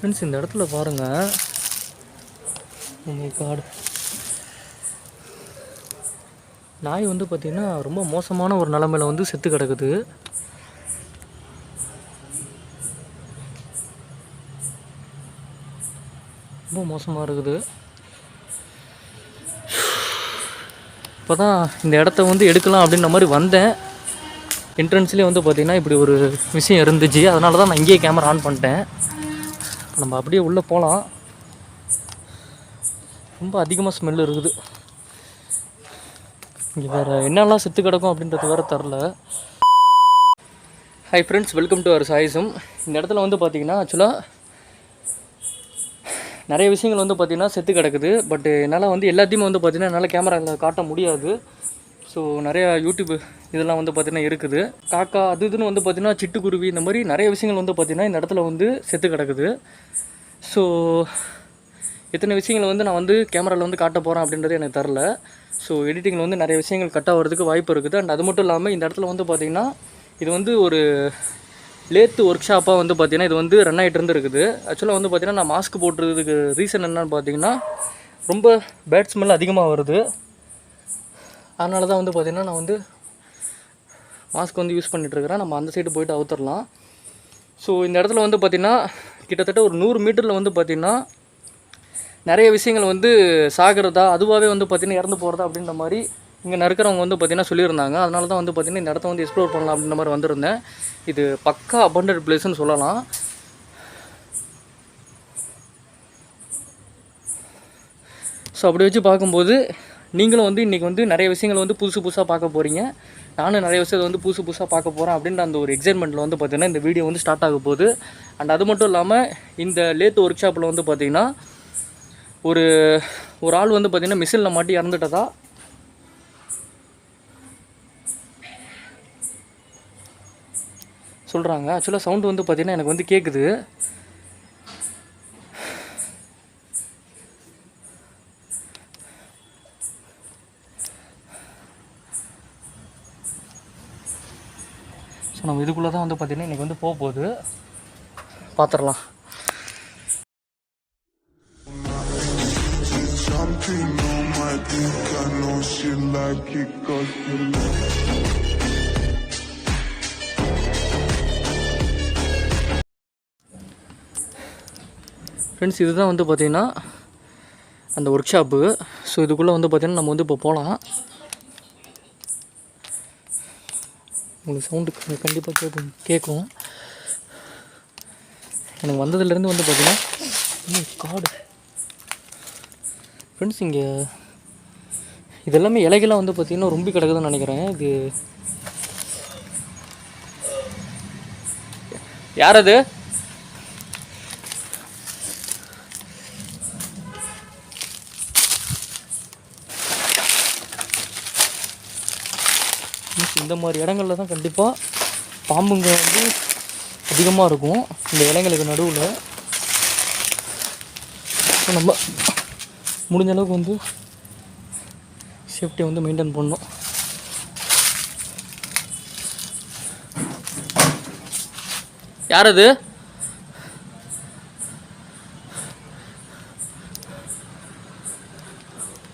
Friends இந்த இடத்துல பாருங்கள். ஓ மை காட், நாய் வந்து பார்த்திங்கன்னா ரொம்ப மோசமான ஒரு நிலமையில வந்து செத்து கிடக்குது. ரொம்ப மோசமாக இருக்குது. இப்போ தான் இந்த இடத்த வந்து எடுக்கலாம் அப்படின்ற மாதிரி வந்தேன். என்ட்ரன்ஸ்லேயே வந்து பார்த்திங்கன்னா இப்படி ஒரு விஷயம் இருந்துச்சு. அதனால தான் நான் இங்கேயே கேமரா ஆன் பண்ணிட்டேன். நம்ம அப்படியே உள்ளே போகலாம். ரொம்ப அதிகமாக ஸ்மெல் இருக்குது. இங்கே வேறு என்னெல்லாம் செத்து கிடக்கும் அப்படின்றது வேறு தெரில. Hi friends, welcome to our சாய்ஸும். இந்த இடத்துல வந்து பார்த்திங்கன்னா ஆக்சுவலாக நிறைய விஷயங்கள் வந்து பார்த்திங்கன்னா செத்து கிடக்குது. பட் என்னால் வந்து எல்லாத்தையுமே வந்து பார்த்திங்கன்னா என்னால் கேமராவில் காட்ட முடியாது. ஸோ நிறையா யூடியூப் இதெல்லாம் வந்து பார்த்திங்கன்னா இருக்குது. காக்கா அது இதுன்னு வந்து பார்த்திங்கன்னா சிட்டுக்குருவி இந்த மாதிரி நிறைய விஷயங்கள் வந்து பார்த்திங்கன்னா இந்த இடத்துல வந்து செத்து கிடக்குது. ஸோ இத்தனை விஷயங்களை வந்து நான் வந்து கேமராவில் வந்து காட்ட போகிறேன் அப்படின்றது எனக்கு தெரில. ஸோ எடிட்டிங்கில் வந்து நிறைய விஷயங்கள் கட் ஆகிறதுக்கு வாய்ப்பு இருக்குது. அண்ட் அது மட்டும் இல்லாமல் இந்த இடத்துல வந்து பார்த்திங்கன்னா இது வந்து ஒரு லேத்து ஒர்க் ஷாப்பாக வந்து பார்த்திங்கன்னா இது வந்து ரன் ஆகிட்டு இருந்துருக்குது. ஆக்சுவலாக வந்து பார்த்திங்கன்னா நான் மாஸ்க் போட்டுறதுக்கு ரீசன் என்னன்னு பார்த்திங்கன்னா ரொம்ப பேட் ஸ்மெல் அதிகமாக வருது. அதனால தான் வந்து பார்த்திங்கன்னா நான் வந்து மாஸ்க் வந்து யூஸ் பண்ணிகிட்ருக்கிறேன். நம்ம அந்த சைடு போய்ட்டு அவுத்துடலாம். ஸோ இந்த இடத்துல வந்து பார்த்திங்கன்னா கிட்டத்தட்ட ஒரு 100 மீட்டரில் வந்து பார்த்திங்கன்னா நிறைய விஷயங்கள் வந்து சாகிறதா அதுவாகவே வந்து பார்த்திங்கன்னா இறந்து போகிறதா அப்படின்ற மாதிரி இங்கே நறுக்கிறவங்க வந்து பார்த்திங்கன்னா சொல்லியிருந்தாங்க. அதனால தான் வந்து பார்த்திங்கன்னா இந்த இடத்த வந்து எக்ஸ்ப்ளோர் பண்ணலாம் அப்படின்ற மாதிரி வந்திருந்தேன். இது பக்கா அபண்டன்ட் பிளேஸ்ன்னு சொல்லலாம். ஸோ அப்படி வச்சு பார்க்கும்போது நீங்களும் வந்து இன்றைக்கி வந்து நிறைய விஷயங்கள் வந்து புதுசாக பார்க்க போகிறீங்க. நானும் நிறைய விஷயத்தை வந்து புதுசாக பார்க்க போகிறேன் அப்படின்ற அந்த ஒரு எக்ஸைட்மெண்ட்டில் வந்து பார்த்திங்கன்னா இந்த வீடியோ வந்து ஸ்டார்ட் ஆக போகுது. அண்ட் அது மட்டும் இல்லாமல் இந்த லேத் ஒர்க் ஷாப்பில் வந்து பார்த்திங்கன்னா ஒரு ஆள் வந்து பார்த்திங்கன்னா மிஷினில் மாட்டி இறந்துட்டதா சொல்கிறாங்க. ஆக்சுவலாக சவுண்டு வந்து பார்த்திங்கன்னா எனக்கு வந்து கேட்குது. ஸோ நம்ம இதுக்குள்ளே தான் வந்து பார்த்திங்கன்னா இன்றைக்கி வந்து போக போகுது. பார்த்துடலாம். ஃப்ரெண்ட்ஸ் இதுதான் வந்து பார்த்திங்கன்னா அந்த ஒர்க் ஷாப்பு. ஸோ இதுக்குள்ளே வந்து பார்த்திங்கன்னா நம்ம வந்து இப்போ போகலாம். உங்களுக்கு சவுண்டு கண்டிப்பாக கேட்கும். எனக்கு வந்ததுலேருந்து வந்து பார்த்திங்கன்னா காடு ஃப்ரெண்ட்ஸ் இங்கே இதெல்லாமே இலைகளாக வந்து பார்த்திங்கன்னா ரொம்ப கிடக்குதுன்னு நினைக்கிறேன். இது யார் அது? இந்த மாதிரி இடங்கள்ல தான் கண்டிப்பாக பாம்புங்க வந்து அதிகமாக இருக்கும் இந்த இலைங்களுக்கு நடுவில். ஸோ நம்ம முடிஞ்ச அளவுக்கு வந்து சேஃப்டியை வந்து மெயின்டைன் பண்ணணும். யார் அது?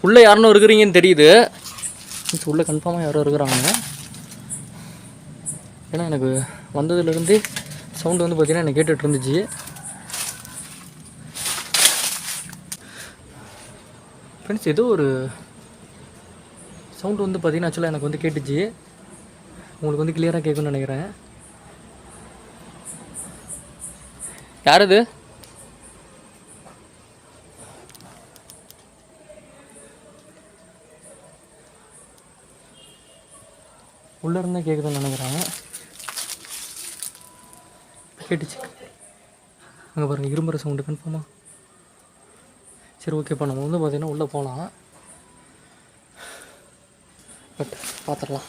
உள்ளே யாருன்னு இருக்கிறீங்கன்னு தெரியுது. உள்ளே கன்ஃபார்மாக யாரும் இருக்கிறாங்க. ஏன்னா எனக்கு வந்ததுலேருந்து சவுண்டு வந்து பார்த்திங்கன்னா எனக்கு கேட்டுட்டு இருந்துச்சு. ஃப்ரெண்ட்ஸ் ஏதோ ஒரு சவுண்டு வந்து பார்த்திங்கன்னா ஆக்சுவலாக எனக்கு வந்து கேட்டுச்சு. உங்களுக்கு வந்து கிளியராக கேட்குன்னு நினைக்கிறேன். யார் அது? உள்ளே இருந்தால் கேட்குதுன்னு நினைக்கிறேன். கேட்டுச்சு அங்கே பாருங்கள், இரும்புற சவுண்டு கன்ஃபார்மாக. சரி ஓகேப்பா, நம்ம வந்து பார்த்திங்கன்னா உள்ளே போகலாம். பட் பார்த்துடலாம்.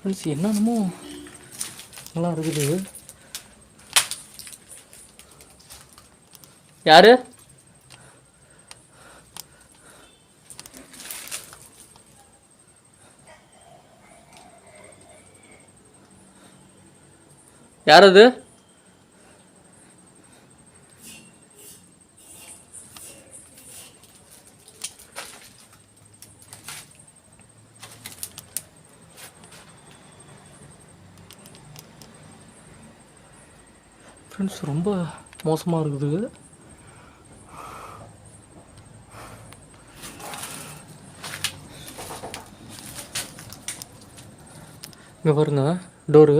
ஃப்ரெண்ட்ஸ் என்னென்னமோ நல்லா இருக்குது. யாரு? யார் அது? ஃப்ரெண்ட்ஸ் ரொம்ப மோசமாக இருக்குது. இங்கே பாருங்க டோரு.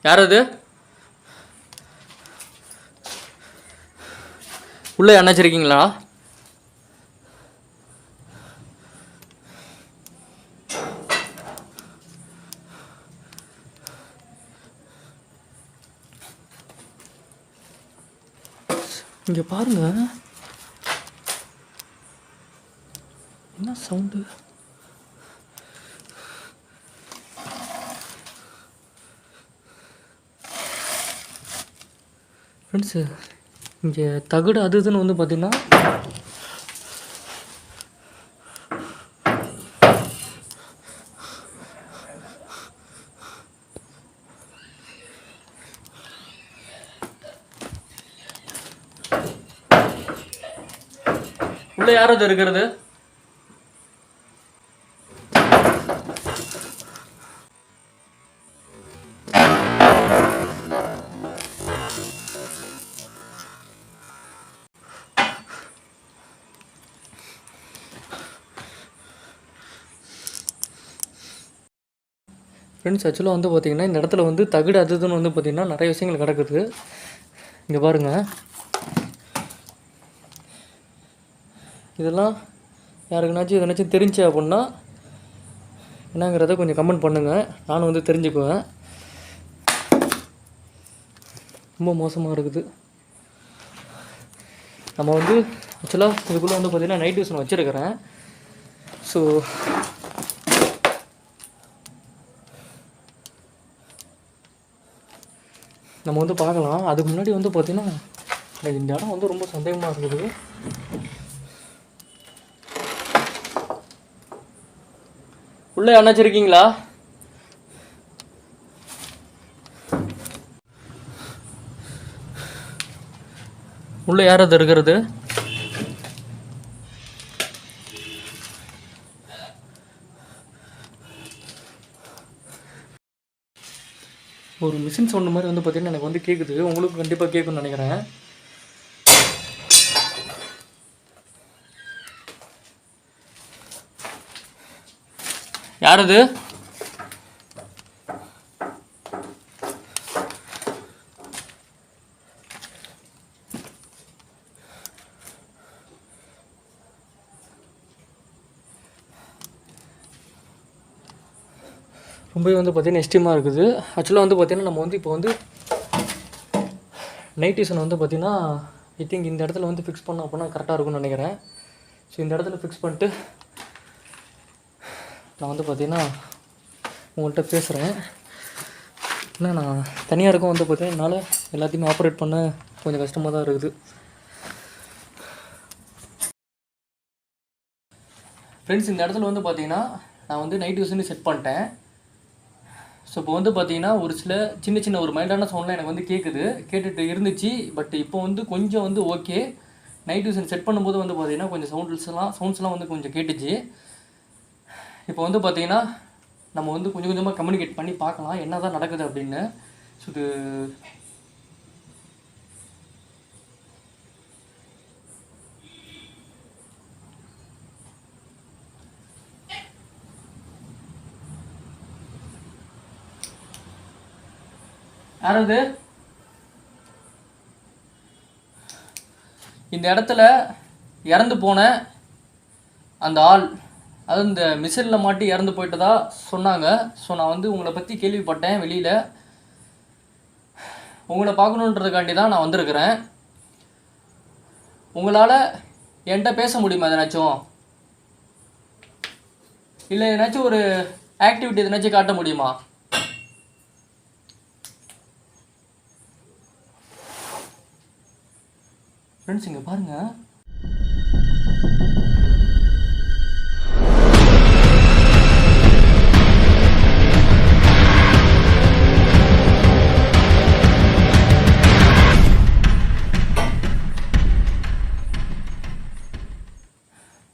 யார் அது? உள்ளே அணைச்சிருக்கீங்களா? இங்கே பாருங்க என்ன சவுண்டு. ஃப்ரெண்ட்ஸு இங்கே தகுடு அது இதுன்னு வந்து பார்த்திங்கன்னா உள்ளே யார் அது இருக்கிறது? ஃப்ரெண்ட்ஸ் ஆக்சுவலாக வந்து பார்த்திங்கன்னா இந்த இடத்துல வந்து தகுடு அது இதுன்னு வந்து பார்த்திங்கன்னா நிறைய விஷயங்கள் கிடக்குது. இங்கே பாருங்கள், இதெல்லாம் யாருக்குனாச்சும் எதனாச்சும் தெரிஞ்சு அப்படின்னா என்னங்கிறத கொஞ்சம் கமெண்ட் பண்ணுங்கள், நானும் வந்து தெரிஞ்சுக்குவேன். ரொம்ப மோசமாக இருக்குது. நம்ம வந்து ஆக்சுவலாக இதுக்குள்ளே வந்து பார்த்திங்கன்னா நைட் விஷன் வச்சுருக்கிறேன். ஸோ நம்ம வந்து பார்க்கலாம். அதுக்கு முன்னாடி வந்து பார்த்திங்கன்னா எனக்கு இந்த இடம் வந்து ரொம்ப சந்தேகமாக இருக்குது. உள்ளே அணைச்சிருக்கீங்களா? உள்ளே யார் அது இருக்கிறது? ஒரு மிஷின் சவுண்டு மாதிரி வந்து பார்த்திங்கன்னா எனக்கு வந்து கேட்குது. உங்களுக்கு கண்டிப்பாக கேட்குன்னு நினைக்கிறேன். யார் அது? ரொம்பவே வந்து பார்த்திங்கன்னா எஸ்டிமாக இருக்குது. ஆக்சுவலாக வந்து பார்த்திங்கன்னா நம்ம வந்து இப்போ வந்து நைட் விஷன் வந்து பார்த்திங்கன்னா ஐ திங்க் இந்த இடத்துல வந்து ஃபிக்ஸ் பண்ணோம் அப்படின்னா கரெக்டாக இருக்கும்னு நினைக்கிறேன். ஸோ இந்த இடத்துல ஃபிக்ஸ் பண்ணிட்டு நான் வந்து பார்த்திங்கன்னா உங்கள்கிட்ட பேசுகிறேன். ஏன்னா நான் தனியாக இருக்கும் வந்து பார்த்திங்கன்னா என்னால் எல்லாத்தையுமே ஆப்ரேட் பண்ண கொஞ்சம் கஷ்டமாக தான் இருக்குது. ஃப்ரெண்ட்ஸ் இந்த இடத்துல வந்து பார்த்திங்கன்னா நான் வந்து நைட் விஷன் செட் பண்ணிட்டேன். ஸோ இப்போ வந்து பார்த்திங்கன்னா ஒரு சில சின்ன சின்ன ஒரு மைல்டான சவுண்ட்லாம் எனக்கு வந்து கேட்டுட்டு இருந்துச்சு. பட் இப்போ வந்து கொஞ்சம் வந்து ஓகே. நைட் விஷன் செட் பண்ணும்போது வந்து பார்த்திங்கன்னா கொஞ்சம் சவுண்ட்ஸ்லாம் வந்து கொஞ்சம் கேட்டுச்சு. இப்போ வந்து பார்த்திங்கன்னா நம்ம வந்து கொஞ்சம் கொஞ்சமாக கம்யூனிகேட் பண்ணி பார்க்கலாம் என்ன தான் நடக்குது அப்படின்னு. ஸோ இது யாராவது இந்த இடத்துல இறந்து போன அந்த ஆள், அது இந்த மிஷினில் மாட்டி இறந்து போயிட்டதா சொன்னாங்க. ஸோ நான் வந்து உங்களை பற்றி கேள்விப்பட்டேன் வெளியில். உங்களை பார்க்கணுன்றதுக்காண்டி தான் நான் வந்திருக்கிறேன். உங்களால் என்கிட்ட பேச முடியுமா எதனாச்சும்? இல்லை எதனாச்சும் ஒரு ஆக்டிவிட்டி எதனாச்சும் காட்ட முடியுமா? ஃப்ரெண்ட்ஸ் இங்கே பாருங்கள்.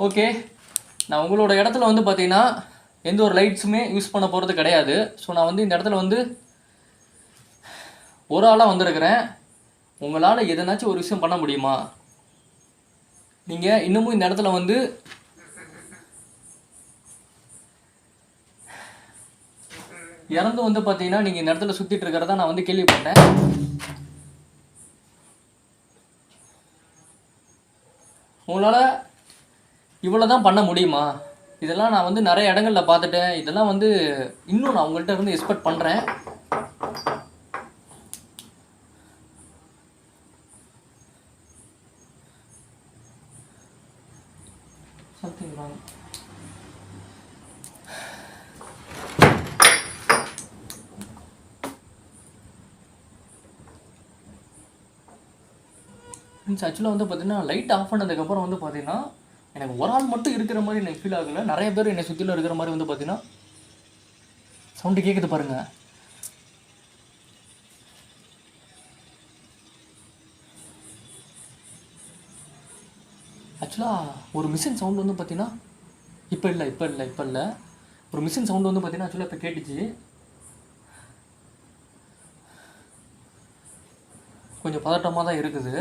ஓகே, நான் உங்களோட இடத்துல வந்து பார்த்தீங்கன்னா எந்த ஒரு லைட்ஸுமே யூஸ் பண்ண போகிறது கிடையாது. ஸோ நான் வந்து இந்த இடத்துல வந்து ஒரு ஆளாக வந்திருக்கிறேன். உங்களால் எதனாச்சும் ஒரு விஷயம் பண்ண முடியுமா? நீங்கள் இன்னமும் இந்த இடத்துல வந்து இறந்து வந்து பார்த்தீங்கன்னா நீங்கள் இந்த இடத்துல சுற்றிட்டு இருக்கிறதா நான் வந்து கேள்விப்பட்டேன். உங்களால் இவ்வளோ தான் பண்ண முடியுமா? இதெல்லாம் நான் வந்து நிறைய இடங்களில் பார்த்துட்டேன். இதெல்லாம் வந்து இன்னும் நான் உங்கள்கிட்ட இருந்து எக்ஸ்பெக்ட் பண்ணுறேன். Something wrong. ஆக்சுவலாக வந்து பார்த்தீங்கன்னா லைட் ஆஃப் பண்ணதுக்கப்புறம் வந்து பார்த்தீங்கன்னா எனக்கு ஒரு ஆள் மட்டும் இருக்கிற மாதிரி எனக்கு ஃபீல் ஆகலை. நிறைய பேர் என்னை சுற்றிலும் இருக்கிற மாதிரி வந்து பார்த்தீங்கன்னா சவுண்டு கேட்குது பாருங்கள். ஆக்சுவலாக ஒரு மிஷின் சவுண்டு வந்து பார்த்தீங்கன்னா இப்போ இல்லை ஒரு மிஷின் சவுண்டு வந்து பார்த்தீங்கன்னா ஆக்சுவலாக இப்போ கேட்டுச்சு. கொஞ்சம் பதட்டமாக தான் இருக்குது.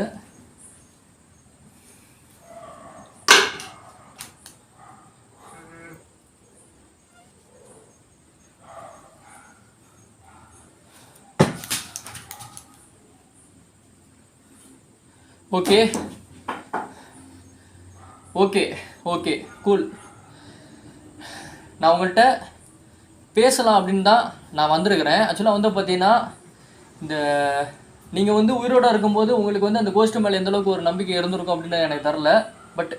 Okay okay okay cool. நான் உங்கள்கிட்ட பேசலாம் அப்படின்னு தான் நான் வந்திருக்கிறேன். ஆக்சுவலாக வந்து பார்த்தீங்கன்னா இந்த நீங்கள் வந்து உயிரோடு இருக்கும்போது உங்களுக்கு வந்து அந்த கோஸ்ட் மேலே எந்தளவுக்கு ஒரு நம்பிக்கை இருந்திருக்கும் அப்படின்னு எனக்கு தரல. பட்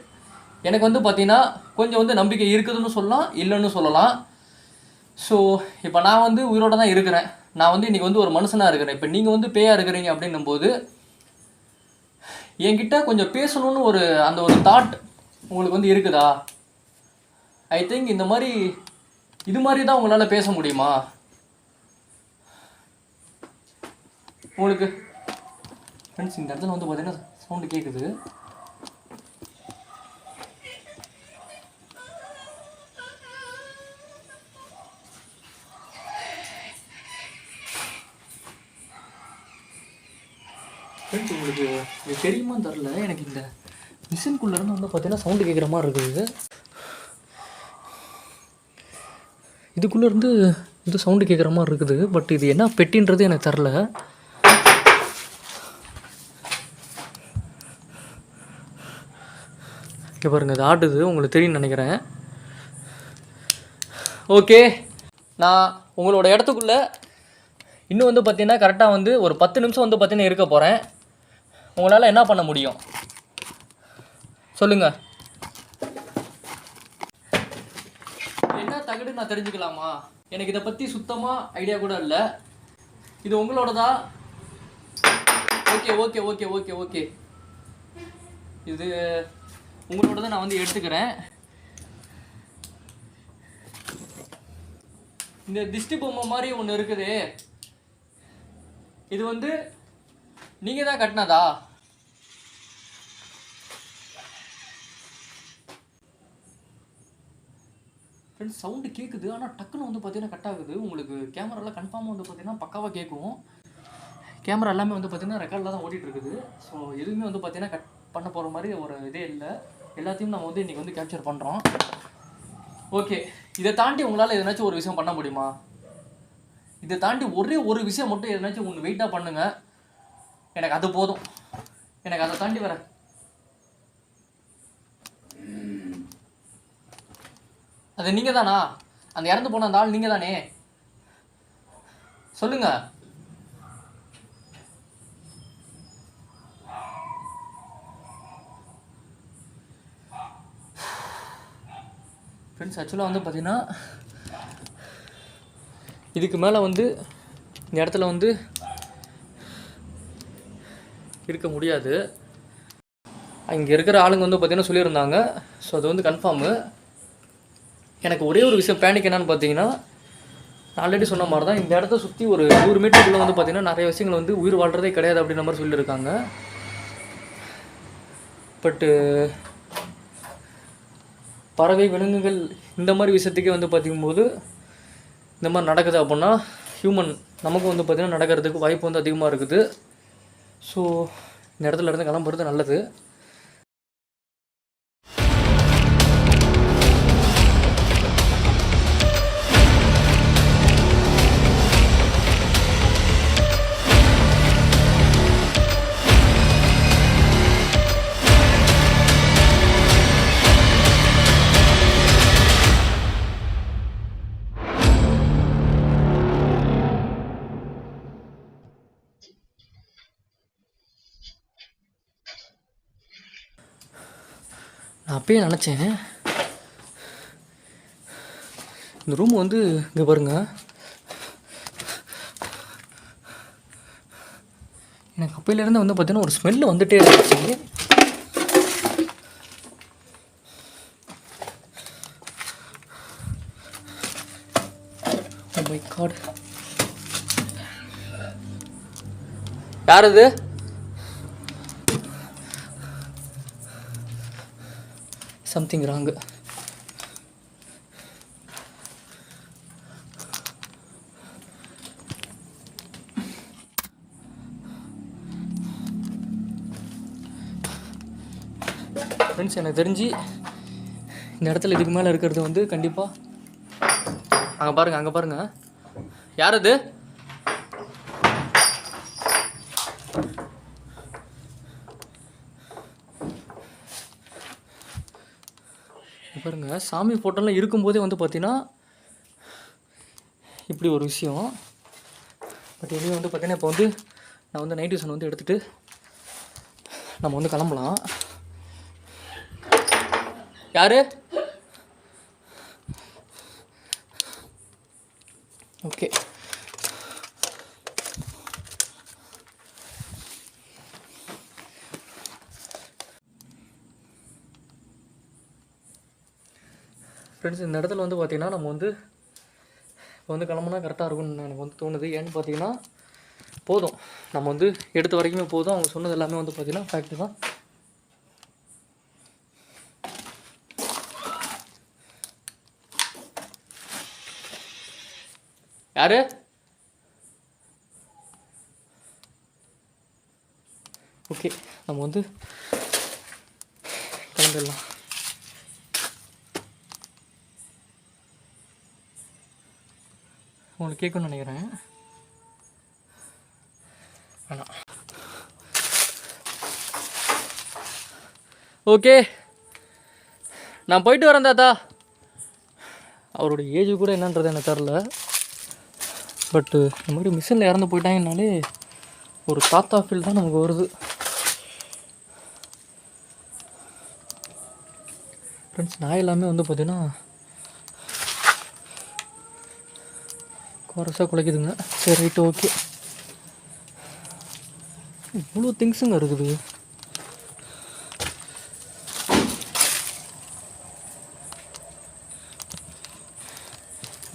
எனக்கு வந்து பார்த்தீங்கன்னா கொஞ்சம் வந்து நம்பிக்கை இருக்குதுன்னு சொல்லலாம், இல்லைன்னு சொல்லலாம். ஸோ இப்போ நான் வந்து உயிரோடு தான் இருக்கிறேன். நான் வந்து இன்றைக்கி வந்து ஒரு மனுஷனாக இருக்கிறேன். இப்போ நீங்கள் வந்து பேயாக இருக்கிறீங்க அப்படின்னும்போது என்கிட்ட கொஞ்சம் பேசணும்னு ஒரு அந்த ஒரு தாட் உங்களுக்கு வந்து இருக்குதா? ஐ திங்க் இந்த மாதிரி இது மாதிரி தான் உங்களால் பேச முடியுமா? உங்களுக்கு ஃப்ரெண்ட்ஸ் இந்த இடத்துல வந்து பார்த்தீங்கன்னா சவுண்டு கேட்குது. ஃப்ரெண்ட்ஸ் உங்களுக்கு இது தெரியுமான்னு தெரில, எனக்கு இந்த மிஷின்குள்ளேருந்து வந்து பார்த்தீங்கன்னா சவுண்டு கேட்குற மாதிரி இருக்குது. இதுக்குள்ளேருந்து இது சவுண்டு கேட்குற மாதிரி இருக்குது. பட் இது என்ன பெட்டின்றது எனக்கு தெரில. இங்கே பாருங்கள், இது ஆடுது, உங்களுக்கு தெரியும்னு நினைக்கிறேன். ஓகே, நான் உங்களோட இடத்துக்குள்ளே இன்னும் வந்து பார்த்தீங்கன்னா கரெக்டாக வந்து ஒரு 10 நிமிஷம் வந்து பார்த்தீங்கன்னா இருக்க போகிறேன். உங்களால் என்ன பண்ண முடியும் சொல்லுங்கள்? என்ன தகடு நான் தெரிஞ்சுக்கலாமா? எனக்கு இதை பற்றி சுத்தமாக ஐடியா கூட இல்லை. இது உங்களோடதா? Okay okay okay okay okay இது உங்களோடதை நான் வந்து எடுத்துக்கிறேன். இந்த திஷ்டி பொம்மை மாதிரி ஒன்று இருக்குது, இது வந்து நீங்கள் தான் கட்டினதா? ஃப்ரெண்ட்ஸ் சவுண்டு கேட்குது, ஆனால் டக்குன்னு வந்து பார்த்தீங்கன்னா கட் ஆகுது. உங்களுக்கு கேமராலாம் கன்ஃபார்மாக வந்து பார்த்தீங்கன்னா பக்காவாக கேட்கும். கேமரா எல்லாமே வந்து பார்த்தீங்கன்னா ரெக்கார்டில் தான் ஓடிட்டு இருக்குது. ஸோ எதுவுமே வந்து பார்த்தீங்கன்னா கட் பண்ண போகிற மாதிரி ஒரு இதே இல்லை. எல்லாத்தையும் நம்ம வந்து இன்றைக்கி வந்து கேப்சர் பண்ணுறோம். ஓகே, இதை தாண்டி உங்களால் எதனாச்சும் ஒரு விஷயம் பண்ண முடியுமா? இதை தாண்டி ஒரே ஒரு விஷயம் மட்டும் எதனாச்சும் ஒன்று வெயிட்டாக பண்ணுங்கள். எனக்கு அது போதும். எனக்கு அதை தாண்டி வர அது நீங்கள் தானா? அந்த இறந்து போன அந்த ஆள் நீங்கள் தானே? சொல்லுங்கள். ஃப்ரெண்ட்ஸ் ஆக்சுவலாக வந்து பார்த்தீங்கன்னா இதுக்கு மேலே வந்து இந்த இடத்துல வந்து இருக்க முடியாது. இங்கே இருக்கிற ஆளுங்க வந்து பார்த்திங்கன்னா சொல்லியிருந்தாங்க. ஸோ அது வந்து கன்ஃபார்மு. எனக்கு ஒரே ஒரு விஷயம் பேனிக் என்னென்னு பார்த்தீங்கன்னா, நான் ஆல்ரெடி சொன்ன மாதிரி தான் இந்த இடத்த சுற்றி ஒரு 100 மீட்டருக்குள்ளே வந்து பார்த்திங்கன்னா நிறைய விஷயங்கள் வந்து உயிர் வாழ்கிறதே கிடையாது அப்படின்ற மாதிரி சொல்லியிருக்காங்க. பட்டு பறவை விலங்குகள் இந்த மாதிரி விஷயத்துக்கே வந்து பார்த்திங்கும்போது இந்த மாதிரி நடக்குது அப்படின்னா ஹியூமன் நமக்கும் வந்து பார்த்திங்கன்னா நடக்கிறதுக்கு வாய்ப்பு வந்து அதிகமாக இருக்குது. ஸோ இந்த இடத்துல இருந்து கிளம்புறது நல்லது. நான் அப்பயே நினச்சேன், இந்த ரூம் வந்து இங்கே பாருங்கள், எனக்கு அப்பையிலேருந்து வந்து பார்த்தீங்கன்னா ஒரு ஸ்மெல்லு வந்துகிட்டே இருந்துச்சு. ஓ மை காட், யார் அது? Something wrong. ஃப்ரெண்ட்ஸ், எனக்கு தெரிஞ்சு இந்த இடத்துல இதுக்கு மேலே இருக்கிறது வந்து கண்டிப்பாக அங்கே பாருங்கள் யார் அது? பாருங்கள், சாமி ஃபோட்டோலாம் இருக்கும்போதே வந்து பார்த்தீங்கன்னா இப்படி ஒரு விஷயம். பட் இனி வந்து பார்த்தீங்கன்னா இப்போ வந்து நான் வந்து நைட் விஷன் வந்து எடுத்துகிட்டு நம்ம வந்து கிளம்பலாம். யார்? ஓகே, ஃப்ரெண்ட்ஸ், இந்த இடத்துல வந்து பார்த்திங்கன்னா நம்ம வந்து இப்போ வந்து கிளம்புனா கரெக்டாக இருக்கும்னு எனக்கு வந்து தோணுது. ஏன்னு பார்த்தீங்கன்னா போதும், நம்ம வந்து எடுத்த வரைக்குமே போதும். அவங்க சொன்னது எல்லாமே வந்து பார்த்திங்கன்னா ஃபேக்ட்டு தான். யார்? ஓகே, நம்ம வந்து கிளம்பிடலாம். உங்களுக்கு கேட்கணும்னு நினைக்கிறேன். வேணாம். ஓகே, நான் போயிட்டு வரேன் தாத்தா. அவருடைய ஏஜ் கூட என்னன்றது எனக்கு தெரில. பட்டு இந்த மாதிரி மிஷினில் இறந்து போயிட்டாங்கனாலே ஒரு தாத்தா ஃபீல் தான் நமக்கு வருது. ஃப்ரெண்ட்ஸ், நான் எல்லாமே வந்து பார்த்திங்கன்னா குறைசாக குலைக்குதுங்க. சரி, ரைட்டு, ஓகே. இவ்வளோ திங்ஸுங்க இருக்குது.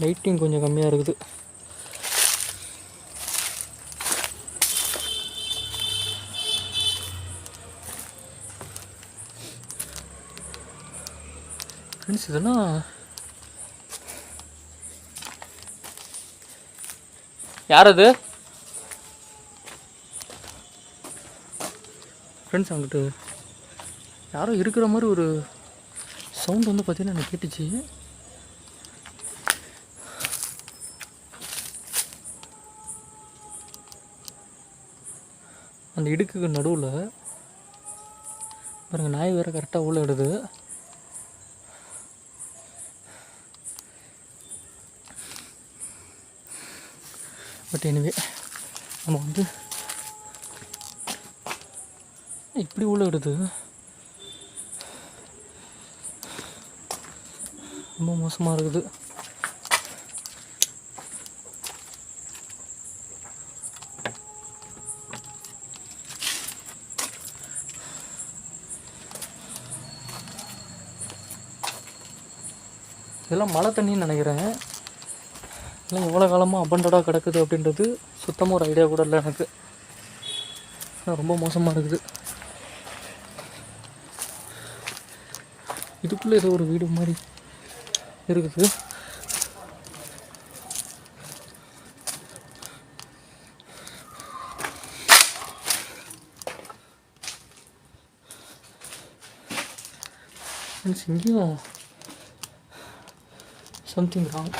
லைட்டிங் கொஞ்சம் கம்மியாக இருக்குது. ஃப்ரெண்ட்ஸ், இதெல்லாம் யார் அது? ஃப்ரெண்ட்ஸ், அங்கிட்டு யாரோ இருக்கிற மாதிரி ஒரு சவுண்ட் வந்து பார்த்தீங்கன்னா எனக்கு கேட்டுச்சு. அந்த இடுக்குக்கு நடுவில் பாருங்கள், நாய் வேறு கரெக்டாக உள்ள இடுது. பட் எனிவே நம்ம வந்து இப்படி உள்ள இடுது. ரொம்ப மோசமாக இருக்குது. இதெல்லாம் மழை தண்ணின்னு நினைக்கிறேன். இல்லை எவ்வளோ காலமாக அபண்டடாக கிடக்குது அப்படின்றது சுத்தமாக ஒரு ஐடியா கூட இல்லை எனக்கு. ரொம்ப மோசமாக இருக்குது. இதுக்குள்ளே ஏதோ ஒரு வீடு மாதிரி இருக்குது. இங்கேயும் something wrong.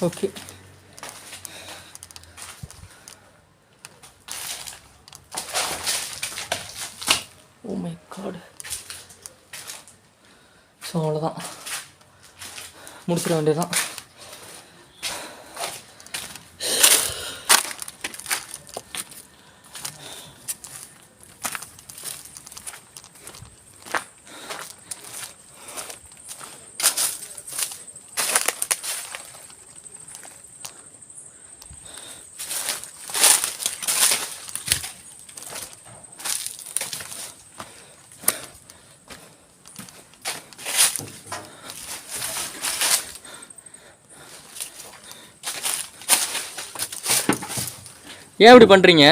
Okay, oh my God. So அவ்வளோதான், முடிச்சிட வேண்டியதான். ஏன் இப்படி பண்ணுறீங்க?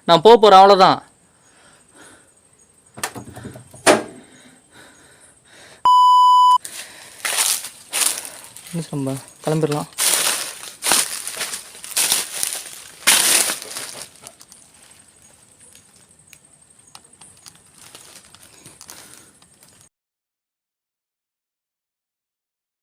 நான் போகிறேன், அவ்வளோதான். நம்ம கிளம்பிடலாம்.